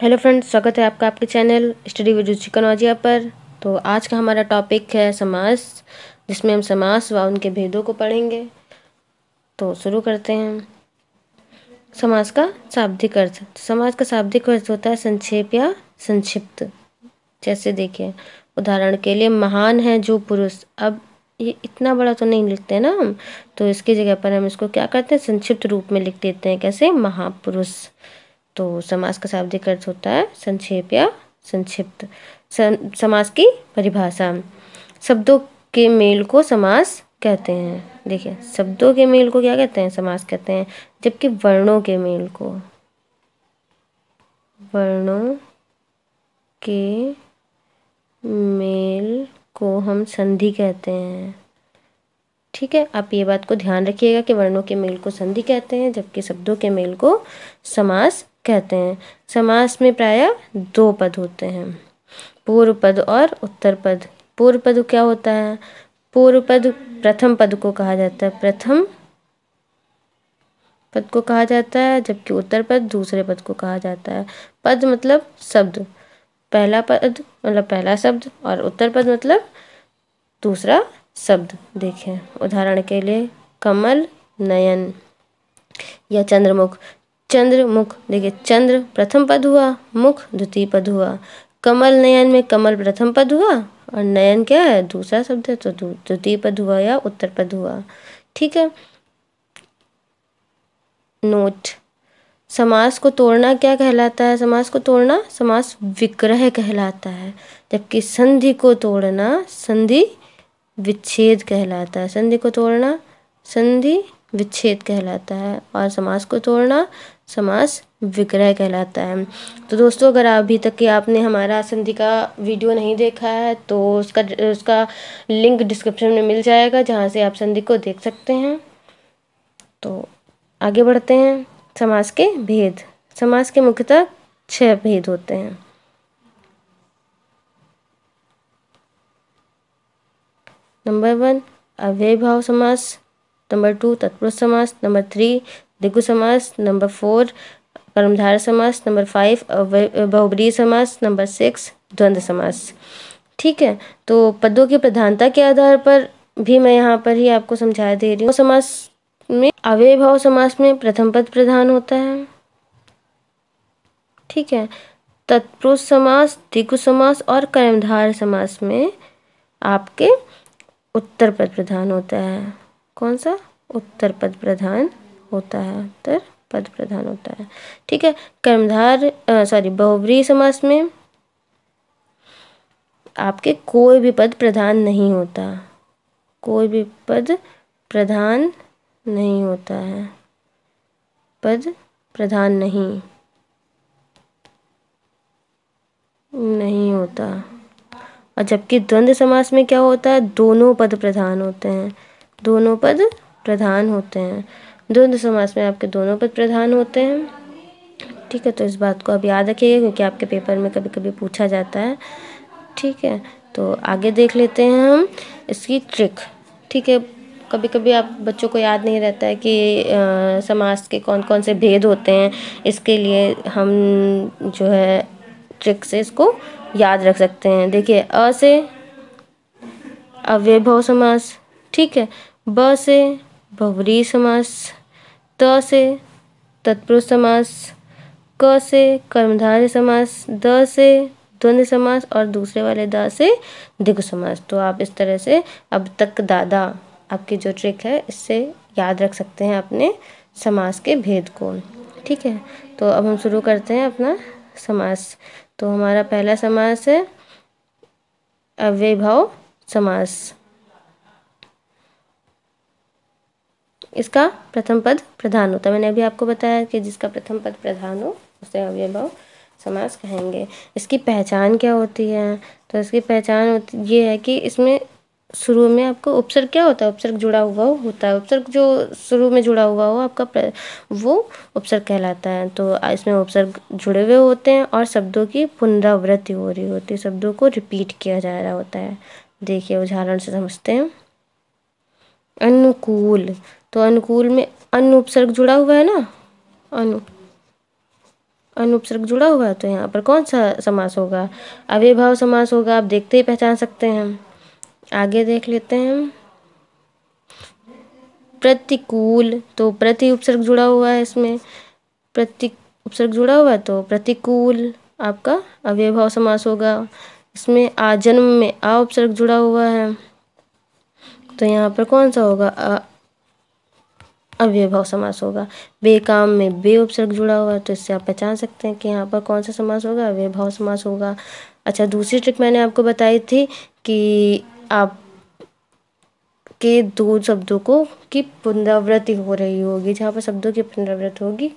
Hello friends, स्वागत है आपका आपके चैनल स्टडी विद रुचि कनौजिया पर। तो आज का हमारा टॉपिक है समास, जिसमें हम समास व उनके भेदों को पढ़ेंगे। तो शुरू करते हैं। समास का शाब्दिक अर्थ। समास का शाब्दिक अर्थ होता है संक्षेप या संक्षिप्त। जैसे देखिए, उदाहरण के लिए महान है जो पुरुष। अब ये इतना बड़ा तो नहीं लिखते ना हम, तो इसकी जगह पर हम इसको क्या करते हैं, संक्षिप्त रूप में लिख देते हैं। कैसे? महापुरुष। तो समास का शाब्दिक अर्थ होता है संक्षेप या संक्षिप्त। समास की परिभाषा। शब्दों के मेल को समास कहते हैं। देखिए, शब्दों के मेल को क्या कहते हैं? समास कहते हैं। जबकि वर्णों के मेल को हम संधि कहते हैं। ठीक है, आप ये बात को ध्यान रखिएगा कि वर्णों के मेल को संधि कहते हैं, जबकि शब्दों के मेल को समास कहते हैं। समास में प्रायः दो पद होते हैं, पूर्व पद और उत्तर पद। पूर्व पद क्या होता है? पूर्व पद प्रथम पद को कहा जाता है, प्रथम पद को कहा जाता है, जबकि उत्तर पद दूसरे पद को कहा जाता है। पद मतलब शब्द, पहला पद मतलब पहला शब्द, और उत्तर पद मतलब दूसरा शब्द। देखें, उदाहरण के लिए कमल नयन या चंद्रमुख। चंद्रमुख, देखिए, चंद्र प्रथम पद हुआ, मुख द्वितीय पद हुआ। कमल नयन में कमल प्रथम पद हुआ और नयन क्या है? दूसरा शब्द है, तो द्वितीय पद हुआ या उत्तर पद हुआ। ठीक है। नोट, समास को तोड़ना क्या कहलाता है? समास को तोड़ना समास विग्रह कहलाता है, जबकि संधि को तोड़ना संधि विच्छेद कहलाता है। संधि को तोड़ना संधि विच्छेद कहलाता है और समास को तोड़ना समास विग्रह कहलाता है। तो दोस्तों, अगर अभी तक कि आपने हमारा संधि का वीडियो नहीं देखा है तो उसका लिंक डिस्क्रिप्शन में मिल जाएगा, जहाँ से आप संधि को देख सकते हैं। तो आगे बढ़ते हैं। समास के भेद। समास के मुख्यतः 6 भेद होते हैं। नंबर 1 अव्ययीभाव समास, नंबर 2 तत्पुरुष समास, नंबर 3 द्विगु समास, नंबर 4 कर्मधारय समास, नंबर 5 बहुब्रीहि समास, नंबर 6 द्वंद्व समास। ठीक है, तो पदों की प्रधानता के आधार पर भी मैं यहाँ पर ही आपको समझा दे रही हूँ। समास में अव्ययीभाव समास में प्रथम पद प्रधान होता है। ठीक है। तत्पुरुष समास, द्विगु समास और कर्मधारय समास में आपके उत्तर पद प्रधान होता है। कौन सा? उत्तर पद प्रधान होता है, उत्तर पद प्रधान होता है। ठीक है। बहुब्रीहि समास में आपके कोई भी पद प्रधान नहीं होता, कोई भी पद प्रधान नहीं होता है, पद प्रधान नहीं होता। और जबकि द्वंद्व समास में क्या होता है? दोनों पद प्रधान होते हैं, दोनों पद प्रधान होते हैं। द्वंद्व समास में आपके दोनों पद प्रधान होते हैं। ठीक है, तो इस बात को अब याद रखिएगा, क्योंकि आपके पेपर में कभी कभी पूछा जाता है। ठीक है, तो आगे देख लेते हैं हम इसकी ट्रिक। ठीक है, कभी कभी आप बच्चों को याद नहीं रहता है कि समास के कौन कौन से भेद होते हैं। इसके लिए हम जो है ट्रिक से इसको याद रख सकते हैं। देखिए, अ से अव्ययीभाव समास, ठीक है, ब से बहुब्रीहि समास, त से तत्पुरुष समास, क से कर्मधारय समास, द से द्वंद्व समास और दूसरे वाले द से द्विगु समास। तो आप इस तरह से अब तक दादा आपकी जो ट्रिक है इससे याद रख सकते हैं अपने समास के भेद को। ठीक है, तो अब हम शुरू करते हैं अपना समास। तो हमारा पहला समास है अव्ययीभाव समास। इसका प्रथम पद प्रधान होता है। मैंने अभी आपको बताया कि जिसका प्रथम पद प्रधान हो उसे अव्ययीभाव समास कहेंगे। इसकी पहचान क्या होती है? तो इसकी पहचान ये है कि इसमें शुरू में आपको उपसर्ग क्या होता है? उपसर्ग जुड़ा हुआ होता है। उपसर्ग जो शुरू में जुड़ा हुआ हो आपका वो उपसर्ग कहलाता है। तो इसमें उपसर्ग जुड़े हुए होते हैं और शब्दों की पुनरावृत्ति हो रही होती है, शब्दों को रिपीट किया जा रहा होता है। देखिए, उदाहरण से समझते हैं। अनुकूल, तो अनुकूल में अनु उपसर्ग जुड़ा हुआ है ना, अनु। अनुपसर्ग जुड़ा हुआ है, तो यहाँ पर कौन सा समास होगा? अव्ययभाव समास होगा। आप देखते ही पहचान सकते हैं। आगे देख लेते हैं। प्रतिकूल, तो प्रति उपसर्ग जुड़ा हुआ है इसमें, प्रति उपसर्ग जुड़ा हुआ है तो प्रतिकूल आपका अव्ययभाव समास होगा। इसमें आजन्म में आ उपसर्ग जुड़ा हुआ है, तो यहाँ पर कौन सा होगा? अव्ययभाव समास होगा। बेकाम में बे उपसर्ग जुड़ा हुआ है, तो इससे आप पहचान सकते हैं कि यहाँ पर कौन सा समास होगा? अव्ययभाव समास होगा। अच्छा, दूसरी ट्रिक मैंने आपको बताई थी कि आप के दो शब्दों को की पुनरावृत्ति हो रही होगी, जहाँ पर शब्दों की पुनरावृत्ति होगी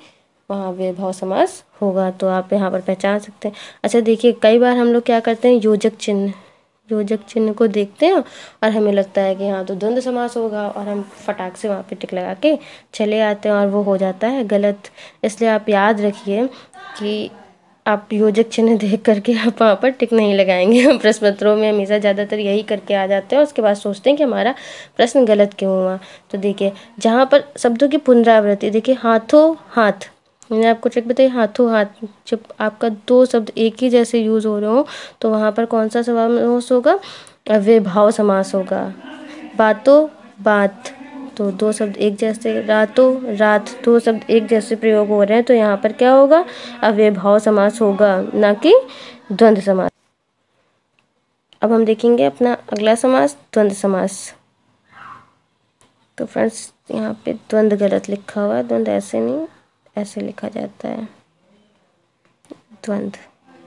वहाँ अव्ययभाव समास होगा, तो आप यहाँ पर पहचान सकते हैं। अच्छा देखिए, कई बार हम लोग क्या करते हैं, योजक चिन्ह को देखते हैं और हमें लगता है कि हाँ तो द्वंद्व समास होगा, और हम फटाक से वहाँ पे टिक लगा के चले आते हैं और वो हो जाता है गलत। इसलिए आप याद रखिए कि आप योजक चिन्ह देख करके आप वहाँ पर टिक नहीं लगाएंगे। हम प्रश्न पत्रों में हमेशा ज़्यादातर यही करके आ जाते हैं, उसके बाद सोचते हैं कि हमारा प्रश्न गलत क्यों हुआ। तो देखिए, जहाँ पर शब्दों की पुनरावृत्ति, देखिए हाथों हाथ, मैंने आपको ट्रिक बताई, हाथों हाथ, जब आपका दो शब्द एक ही जैसे यूज़ हो रहे हो तो वहाँ पर कौन सा समास होगा? अव्ययभाव समास होगा। बातों बात, तो दो शब्द एक जैसे, रातों रात, दो शब्द एक जैसे प्रयोग हो रहे हैं, तो यहाँ पर क्या होगा? अव्ययभाव समास होगा, ना कि द्वंद्व समास। अब हम देखेंगे अपना अगला समास, द्वंद्व समास। तो फ्रेंड्स, यहाँ पे द्वंद्व गलत लिखा हुआ है, द्वंद्व ऐसे नहीं, ऐसे लिखा जाता है द्वंद्व,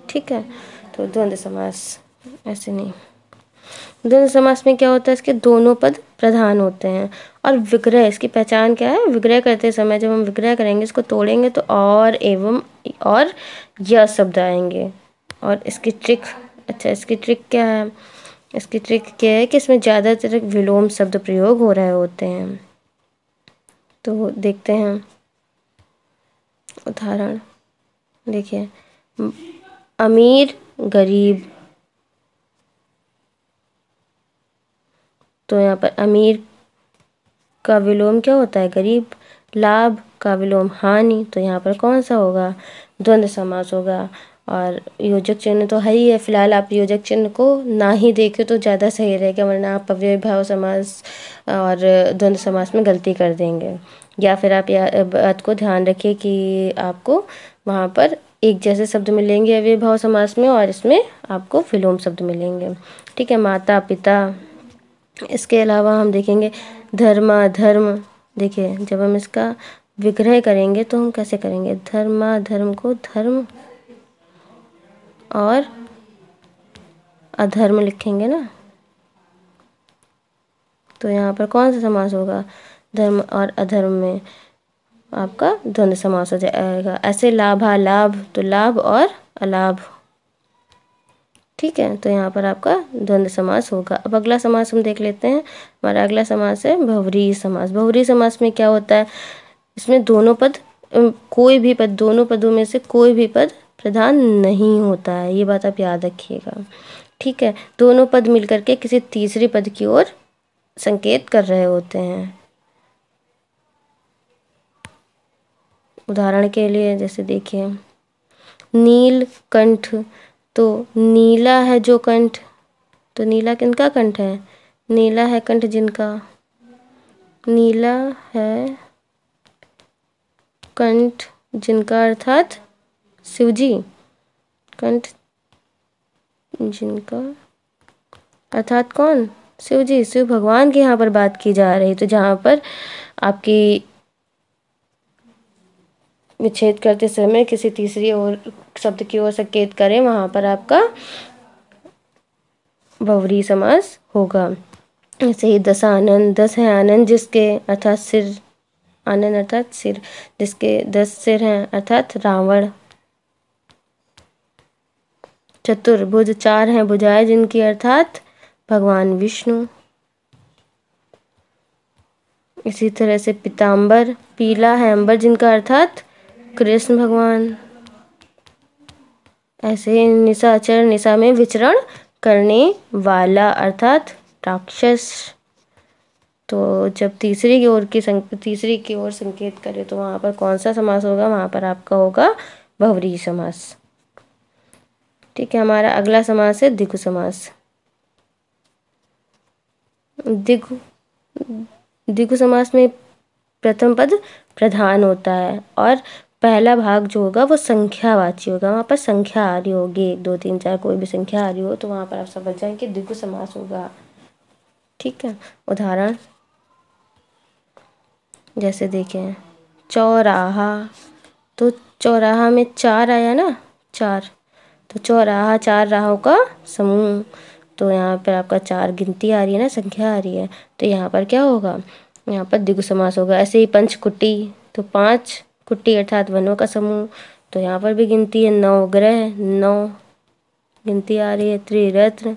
ठीक है। तो द्वंद्व समास ऐसे नहीं। द्वंद्व समास में क्या होता है? इसके दोनों पद प्रधान होते हैं, और विग्रह, इसकी पहचान क्या है? विग्रह करते समय जब हम विग्रह करेंगे, इसको तोड़ेंगे तो और एवं और यह शब्द आएंगे। और इसकी ट्रिक, अच्छा इसकी ट्रिक क्या है? इसकी ट्रिक क्या है कि इसमें ज़्यादातर विलोम शब्द प्रयोग हो रहे होते हैं। तो देखते हैं उदाहरण। देखिए, अमीर गरीब, तो यहाँ पर अमीर का विलोम क्या होता है? गरीब। लाभ का विलोम हानि, तो यहाँ पर कौन सा होगा? द्वंद्व समास होगा। और योजक चिन्ह तो है ही है, फिलहाल आप योजक चिन्ह को ना ही देखें तो ज़्यादा सही रहेगा, वरना आप अव्ययभाव समास और द्वंद्व समास में गलती कर देंगे। या फिर आप बात को ध्यान रखिए कि आपको वहाँ पर एक जैसे शब्द मिलेंगे अव्ययभाव समास में, और इसमें आपको विलोम शब्द मिलेंगे, ठीक है। माता पिता, इसके अलावा हम देखेंगे धर्माधर्म। देखिए, जब हम इसका विग्रह करेंगे तो हम कैसे करेंगे? धर्माधर्म को धर्म और अधर्म लिखेंगे ना, तो यहाँ पर कौन सा समास होगा? धर्म और अधर्म में आपका द्वंद्व समास हो जाएगा। ऐसे लाभालाभ, तो लाभ और अलाभ, ठीक है। तो यहाँ पर आपका द्वंद्व समास होगा। अब अगला समास हम देख लेते हैं। हमारा अगला समास है बहुव्रीहि समास। बहुव्रीहि समास में क्या होता है? इसमें दोनों पद, कोई भी पद, दोनों पदों में से कोई भी पद प्रधान नहीं होता है, ये बात आप याद रखिएगा, ठीक है। दोनों पद मिलकर के किसी तीसरे पद की ओर संकेत कर रहे होते हैं। उदाहरण के लिए जैसे देखिए, नीलकंठ, तो नीला है जो कंठ, तो नीला किनका कंठ है? नीला है कंठ जिनका, नीला है कंठ जिनका, अर्थात शिवजी। कंठ जिनका अर्थात कौन? शिवजी, शिव भगवान की यहाँ पर बात की जा रही। तो जहाँ पर आपकी विच्छेद करते समय किसी तीसरी ओर शब्द की ओर संकेत करें, वहाँ पर आपका बहुव्रीहि समास होगा। ऐसे ही दशानन, 10 है आनंद जिसके, अर्थात सिर, आनंद अर्थात सिर, जिसके 10 सिर हैं, अर्थात रावण। चतुर्भुज, 4 हैं भुजाएं जिनकी, अर्थात भगवान विष्णु। इसी तरह से पीताम्बर, पीला है अंबर जिनका, अर्थात कृष्ण भगवान। ऐसे ही निशाचर, निशा में विचरण करने वाला, अर्थात राक्षस। तो जब तीसरी की ओर संकेत करे तो वहाँ पर कौन सा समास होगा? वहाँ पर आपका होगा बहुव्रीहि समास। ठीक है, हमारा अगला समास है द्विगु समास। द्विगु समास में प्रथम पद प्रधान होता है और पहला भाग जो होगा वो संख्यावाची होगा। वहाँ पर संख्या आ रही होगी, 1 2 3 4 कोई भी संख्या आ रही हो तो वहाँ पर आप समझ जाएं कि द्विगु समास होगा। ठीक है, उदाहरण जैसे देखें चौराहा, तो चौराहा में 4 आया ना, 4, तो चौराहा 4 राहों का समूह। तो यहाँ पर आपका 4 गिनती आ रही है ना, संख्या आ रही है, तो यहाँ पर क्या होगा, यहाँ पर द्विगु समास होगा। ऐसे ही पंचकुटी, तो 5 कुटी अर्थात वनों का समूह, तो यहाँ पर भी गिनती है। 9 ग्रह, 9 गिनती आ रही है। त्रिरत्न,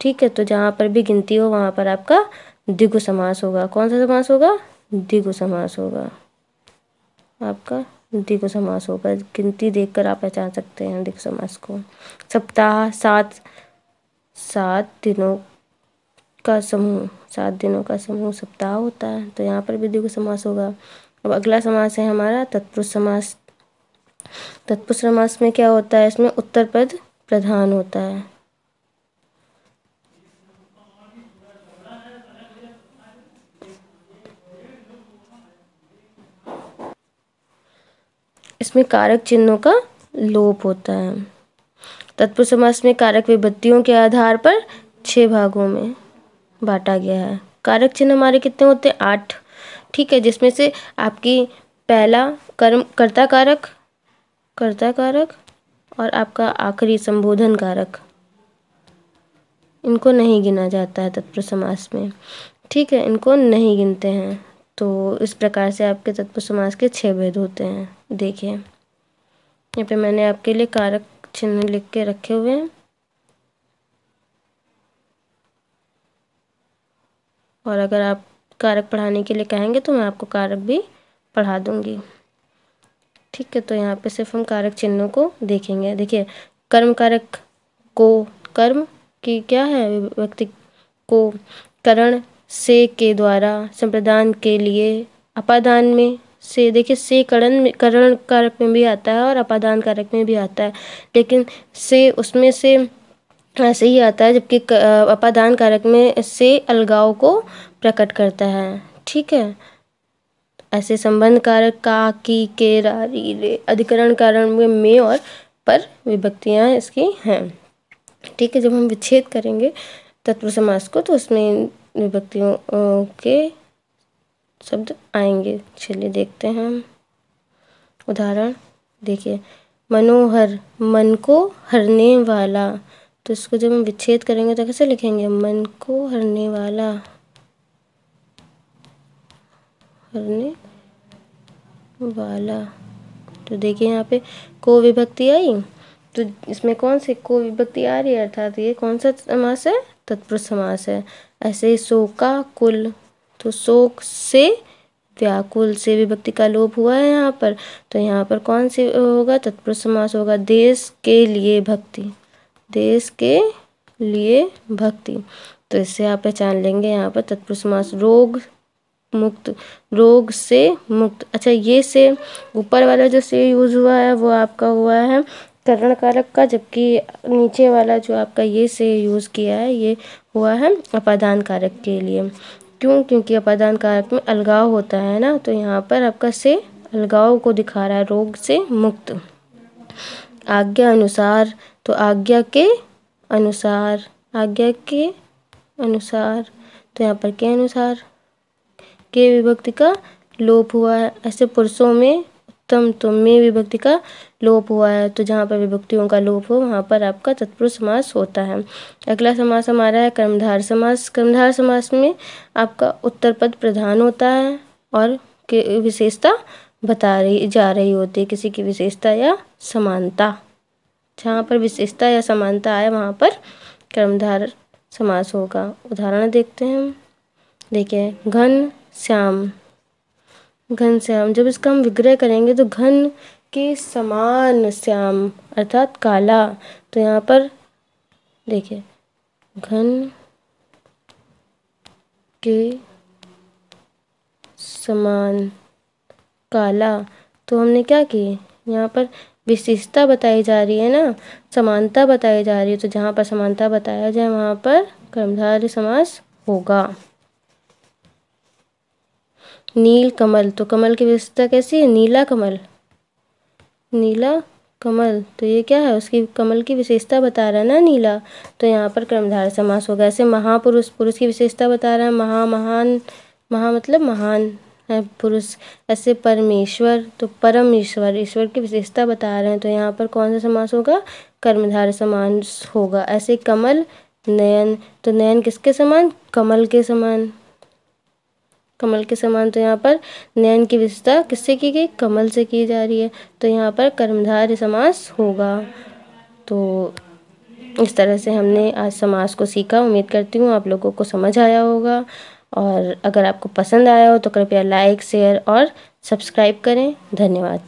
ठीक है, तो जहाँ पर भी गिनती हो वहाँ पर आपका द्विगु समास होगा। कौन सा समास होगा, द्विगु समास होगा, आपका द्विगु समास होगा। गिनती देखकर आप पहचान सकते हैं द्विगु समास को। सप्ताह, 7 दिनों का समूह, 7 दिनों का समूह सप्ताह होता है, तो यहाँ पर भी द्विगु समास होगा। अब अगला समास है हमारा तत्पुरुष समास। तत्पुरुष समास में क्या होता है, इसमें उत्तर पद प्रधान होता है। इसमें कारक चिन्हों का लोप होता है। तत्पुरुष समास में कारक विभक्तियों के आधार पर 6 भागों में बांटा गया है। कारक चिन्ह हमारे कितने होते हैं, 8। ठीक है, जिसमें से आपकी पहला कर्म कर्ता कारक और आपका आखिरी संबोधन कारक, इनको नहीं गिना जाता है तत्पुरुष समास में। ठीक है, इनको नहीं गिनते हैं। तो इस प्रकार से आपके तत्पुरुष समास के 6 भेद होते हैं। देखिए यहाँ पे मैंने आपके लिए कारक चिन्ह लिख के रखे हुए हैं, और अगर आप कारक पढ़ाने के लिए कहेंगे तो मैं आपको कारक भी पढ़ा दूंगी। ठीक है, तो यहाँ पे सिर्फ हम कारक चिन्हों को देखेंगे। देखिए कर्म कारक को, कर्म की क्या है, व्यक्ति को, करण से के द्वारा, संप्रदान के लिए, अपादान में से, देखिए से करण कारक में भी आता है और अपादान कारक में भी आता है, लेकिन से उसमें से ऐसे ही आता है, जबकि अपादान कारक में से अलगाव को प्रकट करता है। ठीक है, ऐसे संबंध कारक का, की, के, रा, री, रे, अधिकरण कारण में और पर विभक्तियाँ इसकी हैं। ठीक है, जब हम विच्छेद करेंगे तत्पुरुष समास को तो उसमें विभक्तियों के शब्द आएंगे। चलिए देखते हैं हम उदाहरण। देखिए मनोहर, मन को हरने वाला, तो इसको जब हम विच्छेद करेंगे तो कैसे लिखेंगे, मन को हरने वाला, हरने वाला। तो देखिए यहाँ पे को विभक्ति आई, तो इसमें कौन सी को विभक्ति आ रही है, अर्थात ये कौन सा समास है, तत्पुरुष समास है। ऐसे ही शोका कुल, तो शोक से व्याकुल, से विभक्ति का लोप हुआ है यहाँ पर, तो यहाँ पर कौन सी होगा, तत्पुरुष समास होगा। देश के लिए भक्ति, देश के लिए भक्ति, तो इससे आप पहचान लेंगे यहाँ पर तत्पुरुष समास। रोग मुक्त, रोग से मुक्त, अच्छा ये से ऊपर वाला जो से यूज हुआ है वो आपका हुआ है करण कारक का, जबकि नीचे वाला जो आपका ये से यूज किया है ये हुआ है अपादान कारक के लिए। क्यों, क्योंकि अपादान कारक में अलगाव होता है ना, तो यहाँ पर आपका से अलगाव को दिखा रहा है। रोग से मुक्त, आज्ञा अनुसार, तो आज्ञा के अनुसार, आज्ञा के अनुसार, तो यहाँ पर के अनुसार के विभक्ति का लोप हुआ है। ऐसे पुरुषों में उत्तम, तो में विभक्ति का लोप हुआ है, तो जहाँ पर विभक्तियों का लोप हो वहाँ पर आपका तत्पुरुष समास होता है। अगला समास हमारा है कर्मधार समास। कर्मधार समास में आपका उत्तर पद प्रधान होता है और विशेषता बता रही जा रही होती है, किसी की विशेषता या समानता। जहाँ पर विशेषता या समानता आए वहाँ पर कर्मधार समास होगा। उदाहरण देखते हैं हम। देखिए घन श्याम, घन श्याम, जब इसका हम विग्रह करेंगे तो घन के समान श्याम अर्थात काला, तो यहाँ पर देखिए घन के समान काला, तो हमने क्या किए, यहाँ पर विशेषता बताई जा रही है ना, समानता बताई जा रही है, तो जहाँ पर समानता बताया जाए वहाँ पर कर्मधारय समास होगा। नील कमल, तो कमल की विशेषता कैसी है? नीला कमल, नीला कमल, तो ये क्या है? उसकी कमल की विशेषता बता रहा है ना नीला, तो यहाँ पर कर्मधारय समास होगा। ऐसे महापुरुष, पुरुष की विशेषता बता रहा है, महान, महा मतलब महान है पुरुष। ऐसे परमेश्वर, तो परम ईश्वर, ईश्वर की विशेषता बता रहे हैं, तो यहाँ पर कौन सा समास होगा? कर्मधारय समास होगा। ऐसे कमल, नयन, तो नयन किसके समान? कमल के समान, कमल के समान, तो यहाँ पर नयन की विशेषता किससे की गई? कमल से की जा रही है, तो यहाँ पर कर्मधारय समास होगा। तो इस तरह से हमने आज समास को सीखा। उम्मीद करती हूँ आप लोगों को समझ आया होगा, और अगर आपको पसंद आया हो तो कृपया लाइक, शेयर और सब्सक्राइब करें। धन्यवाद।